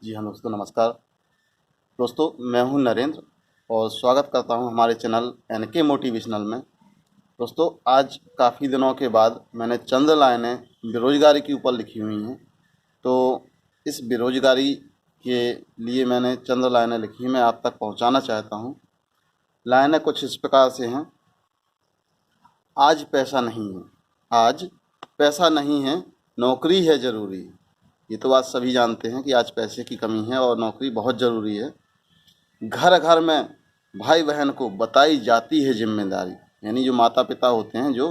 जी हाँ दोस्तों, नमस्कार। दोस्तों, मैं हूं नरेंद्र और स्वागत करता हूं हमारे चैनल एनके मोटिवेशनल में। दोस्तों, आज काफ़ी दिनों के बाद मैंने चंद लाइनें बेरोज़गारी के ऊपर लिखी हुई हैं। तो इस बेरोज़गारी के लिए मैंने चंद लाइनें लिखी, मैं आप तक पहुंचाना चाहता हूं। लाइनें कुछ इस प्रकार से हैं। आज पैसा नहीं है, आज पैसा नहीं है, नौकरी है ज़रूरी। ये तो बात सभी जानते हैं कि आज पैसे की कमी है और नौकरी बहुत ज़रूरी है। घर घर में भाई बहन को बताई जाती है जिम्मेदारी, यानी जो माता पिता होते हैं, जो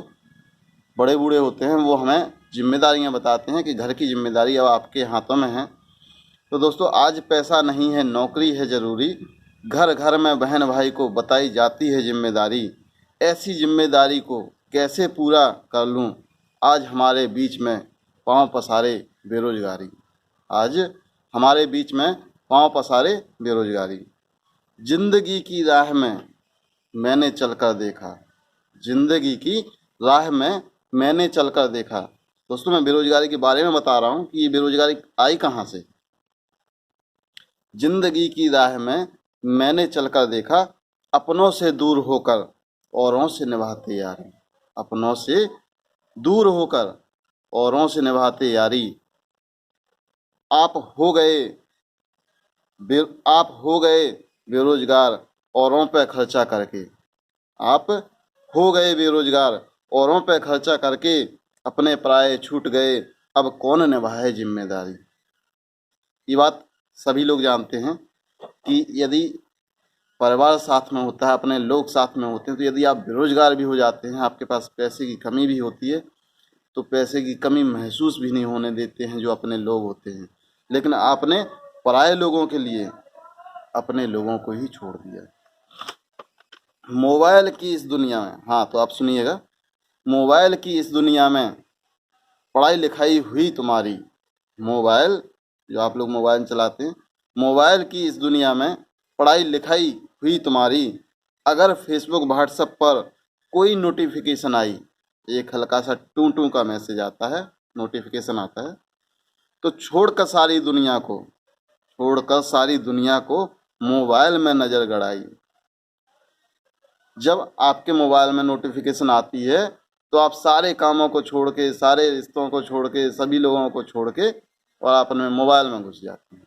बड़े बूढ़े होते हैं, वो हमें जिम्मेदारियां बताते हैं कि घर की जिम्मेदारी अब आपके हाथों में है। तो दोस्तों, आज पैसा नहीं है, नौकरी है ज़रूरी। घर घर में बहन भाई को बताई जाती है जिम्मेदारी। ऐसी जिम्मेदारी को कैसे पूरा कर लूं, आज हमारे बीच में पांव पसारे बेरोजगारी। आज हमारे बीच में पांव पसारे बेरोजगारी। जिंदगी की राह में मैंने चलकर देखा, जिंदगी की राह में मैंने चलकर देखा। दोस्तों, मैं बेरोजगारी के बारे में बता रहा हूँ कि ये बेरोजगारी आई कहाँ से। जिंदगी की राह में मैंने चलकर देखा, अपनों से दूर होकर औरों से निभाते यारी। अपनों से दूर होकर औरों से निभाते यारी। आप हो गए आप हो गए बेरोजगार औरों पे खर्चा करके। आप हो गए बेरोजगार औरों पे खर्चा करके, अपने पराये छूट गए, अब कौन निभाए जिम्मेदारी। ये बात सभी लोग जानते हैं कि यदि परिवार साथ में होता है, अपने लोग साथ में होते हैं, तो यदि आप बेरोजगार भी हो जाते हैं, आपके पास पैसे की कमी भी होती है, तो पैसे की कमी महसूस भी नहीं होने देते हैं जो अपने लोग होते हैं। लेकिन आपने पराये लोगों के लिए अपने लोगों को ही छोड़ दिया। मोबाइल की इस दुनिया में, हाँ तो आप सुनिएगा, मोबाइल की इस दुनिया में पढ़ाई लिखाई हुई तुम्हारी। मोबाइल, जो आप लोग मोबाइल चलाते हैं, मोबाइल की इस दुनिया में पढ़ाई लिखाई हुई तुम्हारी। अगर फेसबुक व्हाट्सएप पर कोई नोटिफिकेशन आई, एक हल्का सा टू टू का मैसेज आता है, नोटिफिकेशन आता है, तो छोड़कर सारी दुनिया को मोबाइल में नज़र गड़ाई। जब आपके मोबाइल में नोटिफिकेशन आती है, तो आप सारे कामों को छोड़ के, सारे रिश्तों को छोड़ के, सभी लोगों को छोड़ के और आप अपने मोबाइल में घुस जाते हैं।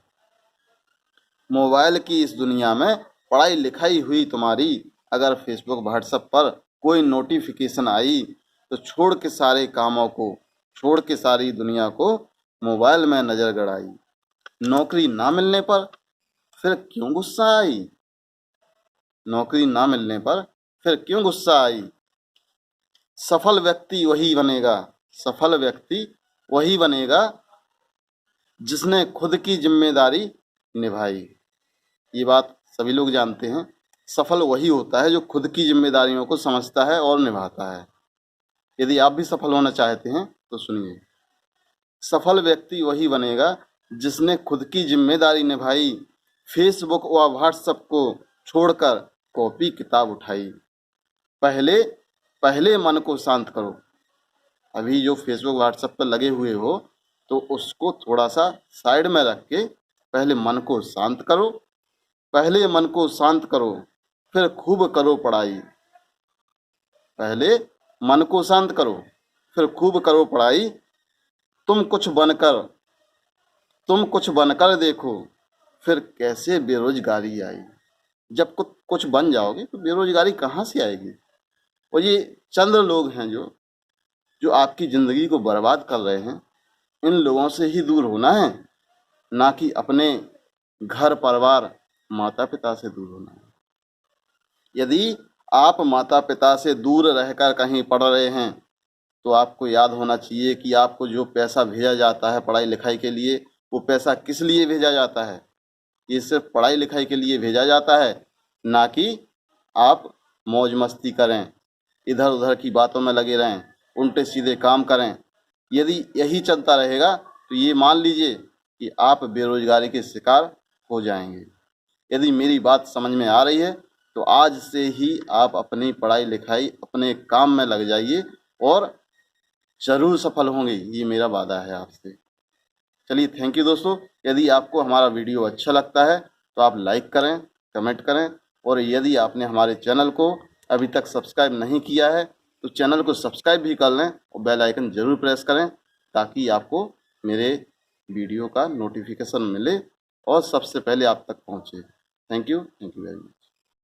मोबाइल की इस दुनिया में पढ़ाई लिखाई हुई तुम्हारी। अगर फेसबुक व्हाट्सएप पर कोई नोटिफिकेशन आई, तो छोड़ के सारे कामों को, छोड़ के सारी दुनिया को मोबाइल में नज़र गड़ाई। नौकरी ना मिलने पर फिर क्यों गुस्सा आई। नौकरी ना मिलने पर फिर क्यों गुस्सा आई। सफल व्यक्ति वही बनेगा, सफल व्यक्ति वही बनेगा जिसने खुद की जिम्मेदारी निभाई। ये बात सभी लोग जानते हैं। सफल वही होता है जो खुद की जिम्मेदारियों को समझता है और निभाता है। यदि आप भी सफल होना चाहते हैं तो सुनिए, सफल व्यक्ति वही बनेगा जिसने खुद की जिम्मेदारी निभाई। फेसबुक व व्हाट्सएप को छोड़कर कॉपी किताब उठाई। पहले पहले मन को शांत करो। अभी जो फेसबुक व्हाट्सएप पर लगे हुए हो, तो उसको थोड़ा सा साइड में रख के पहले मन को शांत करो। पहले मन को शांत करो, फिर खूब करो पढ़ाई। पहले मन को शांत करो, फिर खूब करो पढ़ाई। तुम कुछ बनकर तुम कुछ बनकर देखो, फिर कैसे बेरोजगारी आई। जब कुछ बन जाओगे तो बेरोजगारी कहाँ से आएगी। और ये चंद लोग हैं जो जो आपकी ज़िंदगी को बर्बाद कर रहे हैं। इन लोगों से ही दूर होना है, ना कि अपने घर परिवार माता पिता से दूर होना है। यदि आप माता पिता से दूर रहकर कहीं पढ़ रहे हैं, तो आपको याद होना चाहिए कि आपको जो पैसा भेजा जाता है पढ़ाई लिखाई के लिए, वो पैसा किस लिए भेजा जाता है। ये सिर्फ पढ़ाई लिखाई के लिए भेजा जाता है, ना कि आप मौज मस्ती करें, इधर उधर की बातों में लगे रहें, उल्टे सीधे काम करें। यदि यही चलता रहेगा तो ये मान लीजिए कि आप बेरोजगारी के शिकार हो जाएंगे। यदि मेरी बात समझ में आ रही है, तो आज से ही आप अपनी पढ़ाई लिखाई, अपने काम में लग जाइए और ज़रूर सफल होंगे। ये मेरा वादा है आपसे। चलिए थैंक यू दोस्तों। यदि आपको हमारा वीडियो अच्छा लगता है तो आप लाइक करें, कमेंट करें, और यदि आपने हमारे चैनल को अभी तक सब्सक्राइब नहीं किया है तो चैनल को सब्सक्राइब भी कर लें और बेल आइकन ज़रूर प्रेस करें ताकि आपको मेरे वीडियो का नोटिफिकेशन मिले और सबसे पहले आप तक पहुंचे। Thank you very much.